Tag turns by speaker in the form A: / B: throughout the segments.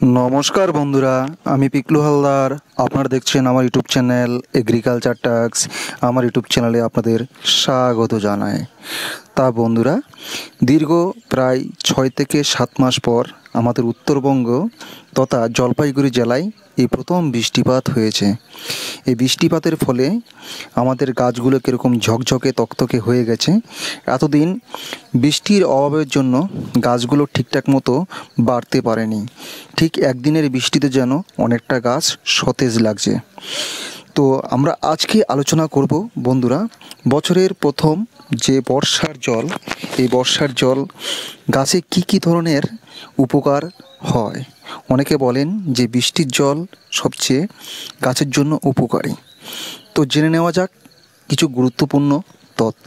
A: নমস্কার বন্ধুরা, আমি পিকলু হালদার। আপনারা দেখছেন আমার ইউটিউব চ্যানেল এগ্রিকালচার টাক্স। আমার ইউটিউব চ্যানেলে আপনাদের স্বাগত জানাই। তা বন্ধুরা, দীর্ঘ প্রায় 6 থেকে 7 মাস পর আমাদের উত্তরবঙ্গ তথা জলপাইগুড়ি জেলায় এই প্রথম বৃষ্টিপাত হয়েছে। এই বৃষ্টিপাতের ফলে আমাদের গাছগুলো কীরকম ঝকঝকে তকতকে হয়ে গেছে। এতদিন বৃষ্টির অভাবের জন্য গাছগুলো ঠিকঠাক মতো বাড়তে পারেনি। ঠিক একদিনের বৃষ্টিতে যেন অনেকটা গাছ সতেজ লাগছে। তো আমরা আজকে আলোচনা করব বন্ধুরা, বছরের প্রথম যে বর্ষার জল, এই বর্ষার জল গাছে কি কি ধরনের উপকার হয়। অনেকে বলেন যে বৃষ্টির জল সবচেয়ে গাছের জন্য উপকারী। তো জেনে নেওয়া যাক কিছু গুরুত্বপূর্ণ তথ্য।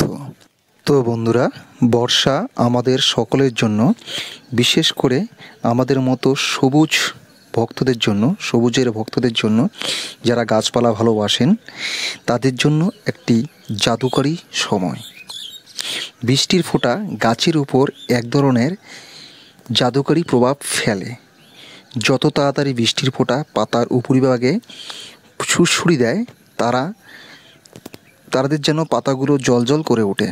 A: তো বন্ধুরা, বর্ষা আমাদের সকলের জন্য, বিশেষ করে আমাদের মতো সবুজের ভক্তদের জন্য, যারা গাছপালা ভালোবাসেন তাদের জন্য একটি জাদুকরী সময়। বৃষ্টির ফোঁটা গাছের উপর এক ধরনের জাদুকরী প্রভাব ফেলে। যত তাড়াতাড়ি বৃষ্টির ফোঁটা পাতার উপরিভাগে সুড়সুড়ি দেয়, তাদের যেন পাতাগুলো জ্বলজ্বল করে ওঠে।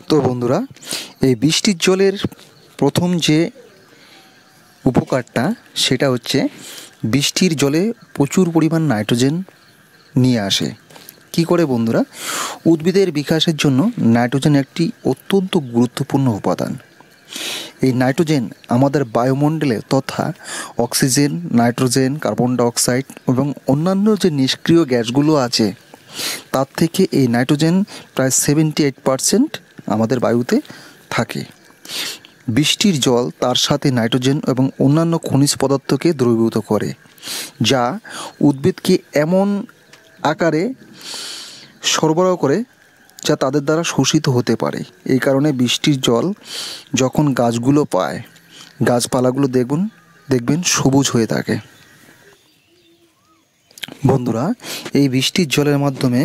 A: তো বন্ধুরা, এই বৃষ্টির জলের প্রথম যে উপকারটা, সেটা হচ্ছে বৃষ্টির জলে প্রচুর পরিমাণ নাইট্রোজেন নিয়ে আসে। কি করে বন্ধুরা? উদ্ভিদের বিকাশের জন্য নাইট্রোজেন একটি অত্যন্ত গুরুত্বপূর্ণ উপাদান। এই নাইট্রোজেন আমাদের বায়ুমণ্ডলে তথা অক্সিজেন, নাইট্রোজেন, কার্বন ডাইঅক্সাইড এবং অন্যান্য যে নিষ্ক্রিয় গ্যাসগুলো আছে, তার থেকে এই নাইট্রোজেন প্রায় 78% আমাদের বায়ুতে থাকে। বৃষ্টির জল তার সাথে নাইট্রোজেন এবং অন্যান্য খনিজ পদার্থকে দ্রবীভূত করে, যা উদ্ভিদকে এমন আকারে সরবরাহ করে যা তাদের দ্বারা শোষিত হতে পারে। এই কারণে বৃষ্টির জল যখন গাছগুলো পায়, গাছপালাগুলো দেখবেন সবুজ হয়ে থাকে। বন্ধুরা, এই বৃষ্টির জলের মাধ্যমে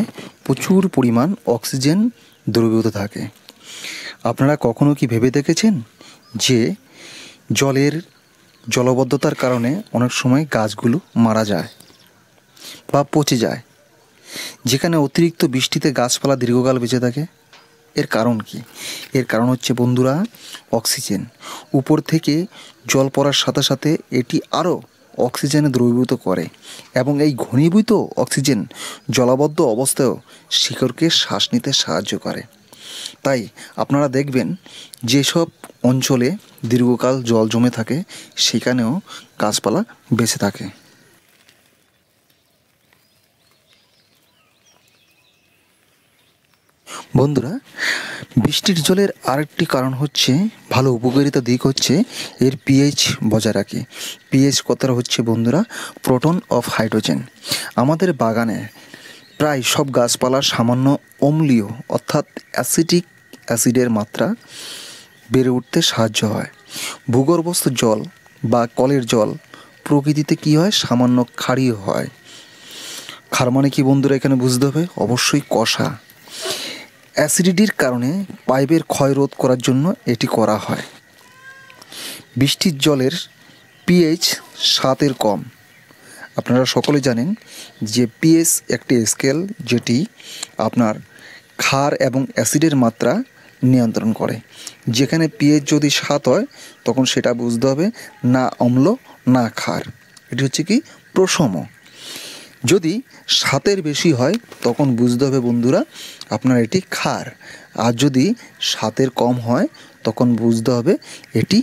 A: প্রচুর পরিমাণ অক্সিজেন দ্রবীভূত থাকে। আপনারা কখনো কি ভেবে দেখেছেন যে জলের জলবদ্ধতার কারণে অনেক সময় গাছগুলো মারা যায় বা পচে যায়? যেখানে অতিরিক্ত বৃষ্টিতে গাছপালা দীর্ঘকাল বেঁচে থাকে। এর কারণ কি? এর কারণ হচ্ছে বন্ধুরা অক্সিজেন। উপর থেকে জল পড়ার সাথে সাথে এটি আরও অক্সিজেনে দ্রবীভূত করে এবং এই ঘনীভূত অক্সিজেন জলাবদ্ধ অবস্থায়ও শিকড়কে শ্বাস নিতে সাহায্য করে। তাই আপনারা দেখবেন যেসব অঞ্চলে দীর্ঘকাল জল জমে থাকে, সেখানেও গাছপালা বেঁচে থাকে। বন্ধুরা, বৃষ্টির জলের আরেকটি কারণ হচ্ছে, ভালো উপকারিতা দিক হচ্ছে এর পিএইচ বজায় রাখে। পিএইচ কথাটা হচ্ছে বন্ধুরা প্রোটন অফ হাইড্রোজেন। আমাদের বাগানে প্রায় সব গাছপালার সামান্য অম্লীয় অর্থাৎ অ্যাসিডের মাত্রা বেড়ে উঠতে সাহায্য হয়। ভূগর্ভস্থ জল বা কলের জল প্রকৃতিতে কী হয়? সামান্য ক্ষারীয় হয়। ক্ষার মানে কি বন্ধুরা এখানে বুঝতে হবে? অবশ্যই কষা। অ্যাসিডিটির কারণে পাইপের ক্ষয় রোধ করার জন্য এটি করা হয়। বৃষ্টির জলের পিএইচ 7-এর কম। আপনারা সকলে জানেন যে পিএইচ একটি স্কেল যেটি আপনার ক্ষার এবং অ্যাসিডের মাত্রা নিয়ন্ত্রণ করে। যেখানে পিএইচ যদি 7 হয়, তখন সেটা বুঝতে হবে না অম্ল না ক্ষার। এটি হচ্ছে কি প্রশম। যদি 7-এর বেশি হয়, তখন বুঝতে হবে বন্ধুরা আপনার এটি ক্ষার। আর যদি 7-এর কম হয়, তখন বুঝতে হবে এটি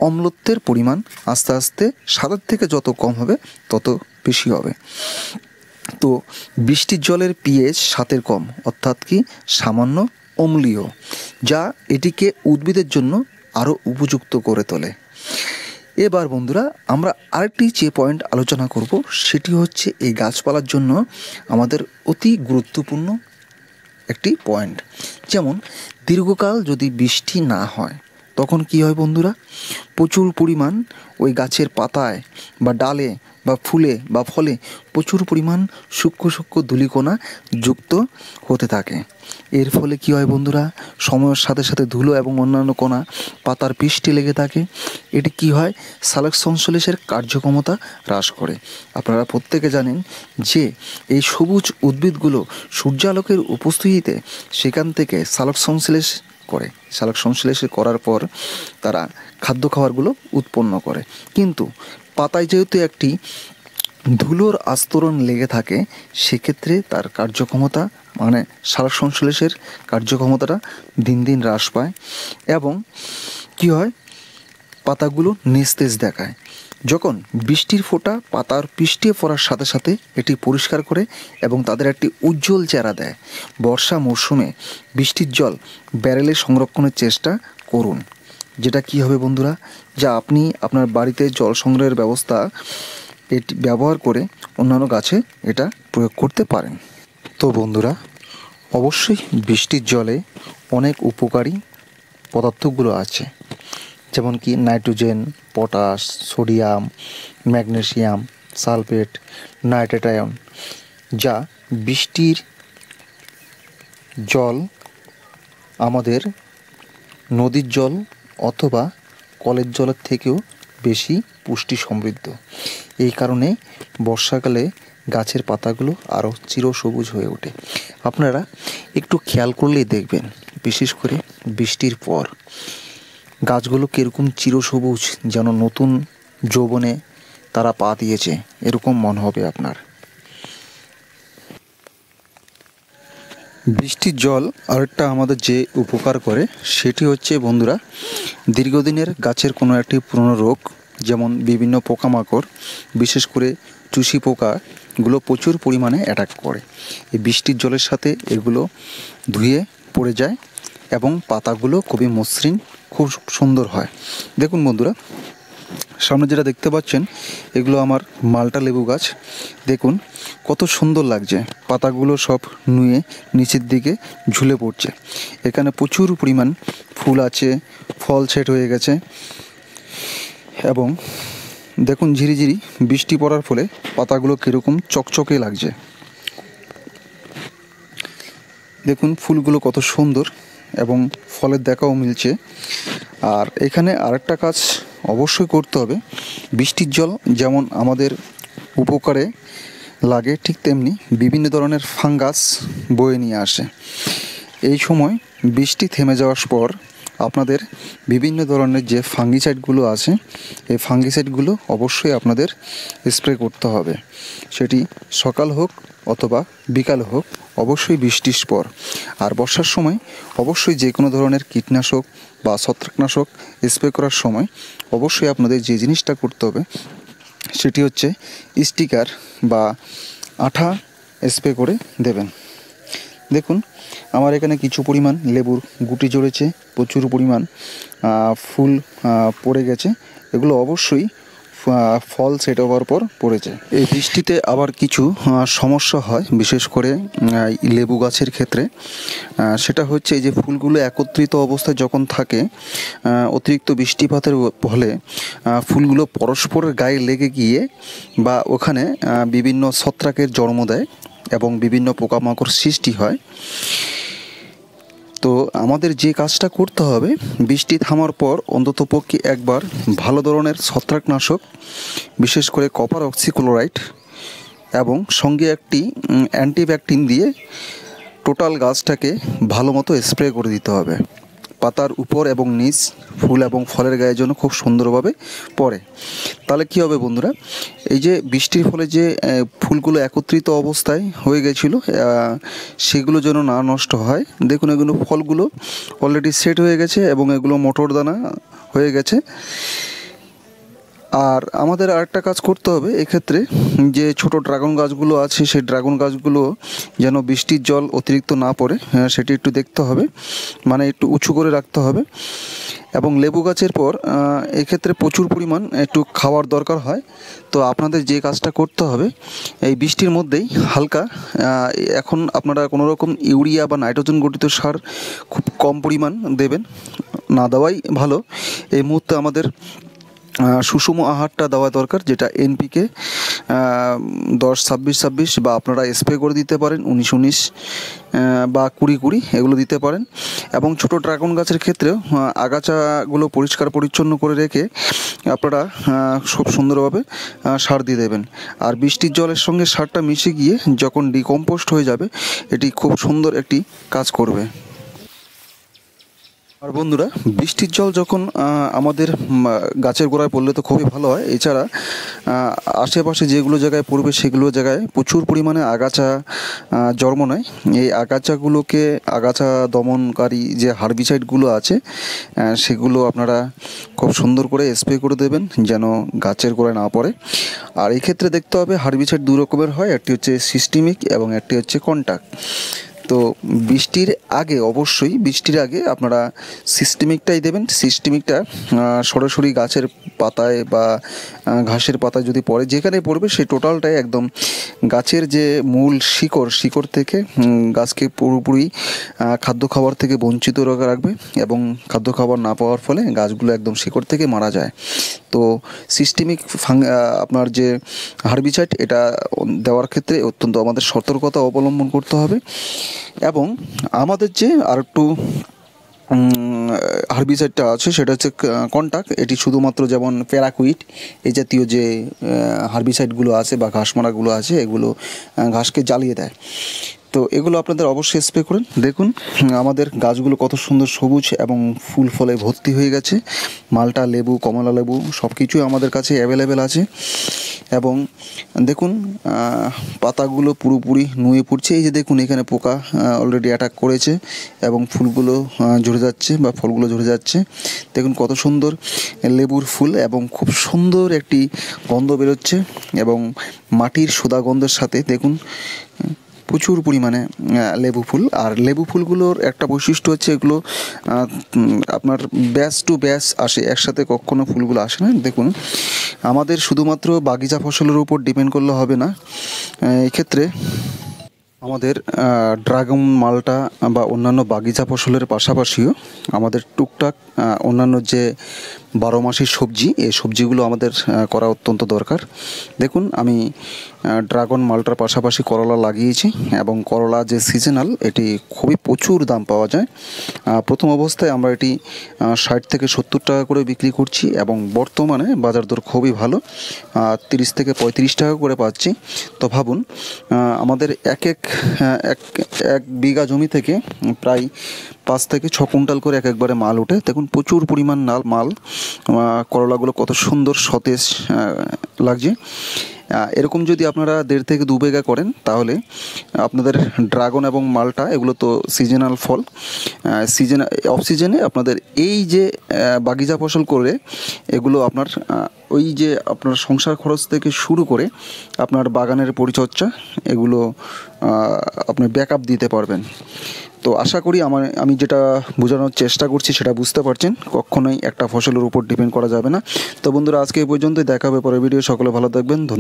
A: অম্লত্বের পরিমাণ আস্তে আস্তে 7-এর থেকে যত কম হবে তত বেশি হবে। তো বৃষ্টির জলের পিএইচ 7-এর কম অর্থাৎ কি সামান্য অম্লীয়, যা এটিকে উদ্ভিদের জন্য আরও উপযুক্ত করে তোলে। এবার বন্ধুরা, আমরা আরেকটি যে পয়েন্ট আলোচনা করব, সেটি হচ্ছে এই গাছপালার জন্য আমাদের অতি গুরুত্বপূর্ণ একটি পয়েন্ট। যেমন দীর্ঘকাল যদি বৃষ্টি না হয়, তখন কি হয় বন্ধুরা? প্রচুর পরিমাণ ওই গাছের পাতায় বা ডালে বা ফুলে বা ফলে প্রচুর পরিমাণ সূক্ষ্ম সূক্ষ্ম ধূলিকণা যুক্ত হতে থাকে। এর ফলে কী হয় বন্ধুরা, সময়ের সাথে সাথে ধুলো এবং অন্যান্য কণা পাতার পৃষ্ঠে লেগে থাকে। এটি কী হয়, সালোক সংশ্লেষের কার্যক্ষমতা হ্রাস করে। আপনারা প্রত্যেকে জানেন যে এই সবুজ উদ্ভিদগুলো সূর্যালোকের উপস্থিতিতে সেখান থেকে সালোক সংশ্লেষ করে। সালোক সংশ্লেষ করার পর তারা খাদ্য খাবারগুলো উৎপন্ন করে। কিন্তু পাতায় যেহেতু একটি ধুলোর আস্তরণ লেগে থাকে, সেক্ষেত্রে তার কার্যক্ষমতা মানে সালোক সংশ্লেষের কার্যক্ষমতাটা দিন দিন হ্রাস পায় এবং কী হয়, পাতাগুলো নিস্তেজ দেখায়। যখন বৃষ্টির ফোঁটা পাতার পৃষ্ঠে পড়ার সাথে সাথে এটি পরিষ্কার করে এবং তাদের একটি উজ্জ্বল চেহারা দেয়। বর্ষা মরশুমে বৃষ্টির জল ব্যারেলে সংরক্ষণের চেষ্টা করুন। যেটা কী হবে বন্ধুরা, যা আপনি আপনার বাড়িতে জল সংগ্রহের ব্যবস্থা এটি ব্যবহার করে অন্যান্য গাছে এটা প্রয়োগ করতে পারেন। তো বন্ধুরা, অবশ্যই বৃষ্টির জলে অনেক উপকারী পদার্থগুলো আছে, যেমন কি nitrogen, potash, sodium, magnesium, sulphate, nitrate ion, যা বৃষ্টির জল আমাদের নদীর জল অথবা কলের জলের থেকেও বেশি পুষ্টি সমৃদ্ধ। এই কারণে বর্ষাকালে গাছের পাতাগুলো আরও চিরসবুজ হয়ে ওঠে। আপনারা একটু খেয়াল করলেই দেখবেন, বিশেষ করে বৃষ্টির পর গাছগুলো কীরকম চিরসবুজ, যেন নতুন যৌবনে তারা পা দিয়েছে, এরকম মনে হবে আপনার। বৃষ্টির জল আরেকটা আমাদের যে উপকার করে সেটি হচ্ছে বন্ধুরা, দীর্ঘদিনের গাছের কোনো একটি পুরনো রোগ, যেমন বিভিন্ন পোকামাকড়, বিশেষ করে চুষি পোকাগুলো প্রচুর পরিমাণে অ্যাটাক করে। এই বৃষ্টির জলের সাথে এগুলো ধুয়ে পড়ে যায় এবং পাতাগুলো খুবই মসৃণ, খুব সুন্দর হয়। দেখুন বন্ধুরা, সামনে যেটা দেখতে পাচ্ছেন এগুলো আমার মাল্টা লেবু গাছ। দেখুন কত সুন্দর লাগছে, পাতাগুলো সব নুয়ে নিচের দিকে ঝুলে পড়ছে। এখানে প্রচুর পরিমাণ ফুল আছে, ফল সেট হয়ে গেছে এবং দেখুন ঝিরিঝিরি বৃষ্টি পড়ার ফলে পাতাগুলো কীরকম চকচকে লাগছে। দেখুন ফুলগুলো কত সুন্দর এবং ফলের দেখাও মিলছে। আর এখানে আরেকটা কাজ অবশ্যই করতে হবে, বৃষ্টির জল যেমন আমাদের উপকারে লাগে, ঠিক তেমনি বিভিন্ন ধরনের ফাঙ্গাস বয়ে নিয়ে আসে। এই সময় বৃষ্টি থেমে যাওয়ার পর আপনাদের বিভিন্ন ধরনের যে ফাঙ্গিসাইডগুলো আছে, এই ফাঙ্গিসাইডগুলো অবশ্যই আপনাদের স্প্রে করতে হবে। সেটি সকাল হোক অথবা বিকাল হোক, অবশ্যই বৃষ্টির পর। আর বর্ষার সময় অবশ্যই যে কোনো ধরনের কীটনাশক বা ছত্রাকনাশক স্প্রে করার সময় অবশ্যই আপনাদের যে জিনিসটা করতে হবে সেটি হচ্ছে স্টিকার বা আঠা স্প্রে করে দেবেন। দেখুন আমার এখানে কিছু পরিমাণ লেবুর গুটি জড়েছে, প্রচুর পরিমাণ ফুল পড়ে গেছে। এগুলো অবশ্যই ফল সেট হওয়ার পর পড়েছে। এই বৃষ্টিতে আবার কিছু সমস্যা হয়, বিশেষ করে লেবু গাছের ক্ষেত্রে। সেটা হচ্ছে এই যে ফুলগুলো একত্রিত অবস্থায় যখন থাকে, অতিরিক্ত বৃষ্টিপাতের ফলে ফুলগুলো পরস্পরের গায়ে লেগে গিয়ে বা ওখানে বিভিন্ন ছত্রাকের জন্ম দেয় এবং বিভিন্ন পোকামাকড় সৃষ্টি হয়। তো আমাদের যে কাজটা করতে হবে, বৃষ্টি থামার পর অন্ততপক্ষে একবার ভালো ধরনের ছত্রাকনাশক, বিশেষ করে কপার অক্সিক্লোরাইড এবং সঙ্গে একটি অ্যান্টিব্যাকটিন দিয়ে টোটাল গাছটাকে ভালো মতো স্প্রে করে দিতে হবে। পাতার উপর এবং নিচ, ফুল এবং ফলের গায়ে যেন খুব সুন্দরভাবে পড়ে। তাহলে কী হবে বন্ধুরা, এই যে বৃষ্টির ফলে যে ফুলগুলো একত্রিত অবস্থায় হয়ে গেছিলো, সেগুলো যেন না নষ্ট হয়। দেখুন এগুলো ফলগুলো অলরেডি সেট হয়ে গেছে এবং এগুলো মটর দানা হয়ে গেছে। আর আমাদের আরেকটা কাজ করতে হবে এক্ষেত্রে, যে ছোট ড্রাগন গাছগুলো আছে সেই ড্রাগন গাছগুলো যেন বৃষ্টির জল অতিরিক্ত না পড়ে, সেটি একটু দেখতে হবে, মানে একটু উঁচু করে রাখতে হবে। এবং লেবু গাছের পর এক্ষেত্রে প্রচুর পরিমাণ একটু খাওয়ার দরকার হয়। তো আপনাদের যে কাজটা করতে হবে, এই বৃষ্টির মধ্যেই হালকা, এখন আপনারা কোনো রকম ইউরিয়া বা নাইট্রোজেন গঠিত সার খুব কম পরিমাণ দেবেন, না দেওয়াই ভালো। এই মুহূর্তে আমাদের সুষম আহারটা দেওয়া দরকার, যেটা এনপিকে 10-26-26 বা আপনারা স্প্রে করে দিতে পারেন 19-19 বা 20-20 এগুলো দিতে পারেন। এবং ছোট ড্রাগন গাছের ক্ষেত্রেও আগাছাগুলো পরিষ্কার পরিচ্ছন্ন করে রেখে আপনারা খুব সুন্দরভাবে সার দিয়ে দেবেন। আর বৃষ্টির জলের সঙ্গে সারটা মিশে গিয়ে যখন ডিকম্পোস্ট হয়ে যাবে এটি খুব সুন্দর একটি কাজ করবে। আর বন্ধুরা, বৃষ্টির জল যখন আমাদের গাছের গোড়ায় পড়লে তো খুবই ভালো হয়। এছাড়া আশেপাশে যেগুলো জায়গায় পড়বে সেগুলো জায়গায় প্রচুর পরিমাণে আগাছা জন্ম নেয়। এই আগাছাগুলোকে, আগাছা দমনকারী যে হার্বিসাইডগুলো আছে সেগুলো আপনারা খুব সুন্দর করে স্প্রে করে দেবেন যেন গাছের গোড়ায় না পড়ে। আর এই ক্ষেত্রে দেখতে হবে হার্বিসাইড দু রকমের হয়, একটি হচ্ছে সিস্টেমিক এবং একটি হচ্ছে কন্টাক্ট। তো বৃষ্টির আগে, অবশ্যই বৃষ্টির আগে আপনারা সিস্টেমিকটাই দেবেন। সিস্টেমিকটা সরাসরি গাছের পাতায় বা ঘাসের পাতায় যদি পড়ে, যেখানে পড়বে সেই টোটালটাই একদম গাছের যে মূল শিকড় থেকে গাছকে পুরোপুরি খাদ্য খাবার থেকে বঞ্চিত রাখবে এবং খাদ্য খাবার না পাওয়ার ফলে গাছগুলো একদম শিকড় থেকে মারা যায়। তো সিস্টেমিক আপনার যে হার্বিসাইড এটা দেওয়ার ক্ষেত্রে অত্যন্ত আমাদের সতর্কতা অবলম্বন করতে হবে। এবং আমাদের যে আরেকটু হার্বিসাইডটা আছে সেটা হচ্ছে কন্টাক্ট। এটি শুধুমাত্র যেমন প্যারাকুইট এই জাতীয় যে হার্বিসাইডগুলো আছে বা ঘাস মারাগুলো আছে এগুলো ঘাসকে জ্বালিয়ে দেয়। তো এগুলো আপনাদের অবশ্যই স্প্রে করুন। দেখুন আমাদের গাছগুলো কত সুন্দর সবুজ এবং ফুল ফলে ভর্তি হয়ে গেছে। মালটা লেবু, কমলা লেবু সব কিছুই আমাদের কাছে অ্যাভেলেবেল আছে। এবং দেখুন পাতাগুলো পুরোপুরি নুয়ে পড়ছে। এই যে দেখুন এখানে পোকা অলরেডি অ্যাটাক করেছে এবং ফুলগুলো ঝরে যাচ্ছে বা ফলগুলো ঝরে যাচ্ছে। দেখুন কত সুন্দর লেবুর ফুল এবং খুব সুন্দর একটি গন্ধ বেরোচ্ছে এবং মাটির সোদা গন্ধের সাথে দেখুন প্রচুর পরিমাণে লেবু ফুল। আর লেবু ফুলগুলোর একটা বৈশিষ্ট্য হচ্ছে এগুলো আপনার ব্যাচ টু ব্যাচ আসে, একসাথে কখনো ফুলগুলো আসে না। দেখুন আমাদের শুধুমাত্র বাগিচা ফসলের উপর ডিপেন্ড করলে হবে না, এক্ষেত্রে আমাদের ড্রাগন মালটা বা অন্যান্য বাগিচা ফসলের পাশাপাশিও আমাদের টুকটাক অন্যান্য যে 12 মাসের সবজি, এই সবজিগুলো আমাদের করা অত্যন্ত দরকার। দেখুন আমি ড্রাগন মালটার পাশাপাশি করলা লাগিয়েছি এবং করলা যে সিজনাল এটি খুবই প্রচুর দাম পাওয়া যায়। প্রথম অবস্থায় আমরা এটি 60 থেকে 70 টাকা করে বিক্রি করছি এবং বর্তমানে বাজার দর খুবই ভালো, 30 থেকে 35 টাকা করে পাচ্ছি। তো ভাবুন আমাদের এক বিঘা জমি থেকে প্রায় 5 থেকে 6 কুইন্টাল করে একবারে মাল ওঠে। দেখুন প্রচুর পরিমাণ মাল, করলাগুলো কত সুন্দর সতেজ লাগছে। এরকম যদি আপনারা 1.5 থেকে 2 বিঘা করেন তাহলে আপনাদের ড্রাগন এবং মালটা এগুলো তো সিজনাল ফল, অফ সিজনে আপনাদের এই যে বাগিচা ফসল করে এগুলো আপনার ওই যে আপনার সংসার খরচ থেকে শুরু করে আপনার বাগানের পরিচর্যা এগুলো আপনি ব্যাকআপ দিতে পারবেন। তো আশা করি আমি যেটা বোঝানোর চেষ্টা করছি সেটা বুঝতে পারছেন। কখনোই একটা ফসলের উপর ডিপেন্ড করা যাবে না। তো বন্ধুরা আজকে এই পর্যন্তই, দেখা হবে পরের ভিডিও। সকলে ভালো থাকবেন, ধন্যবাদ।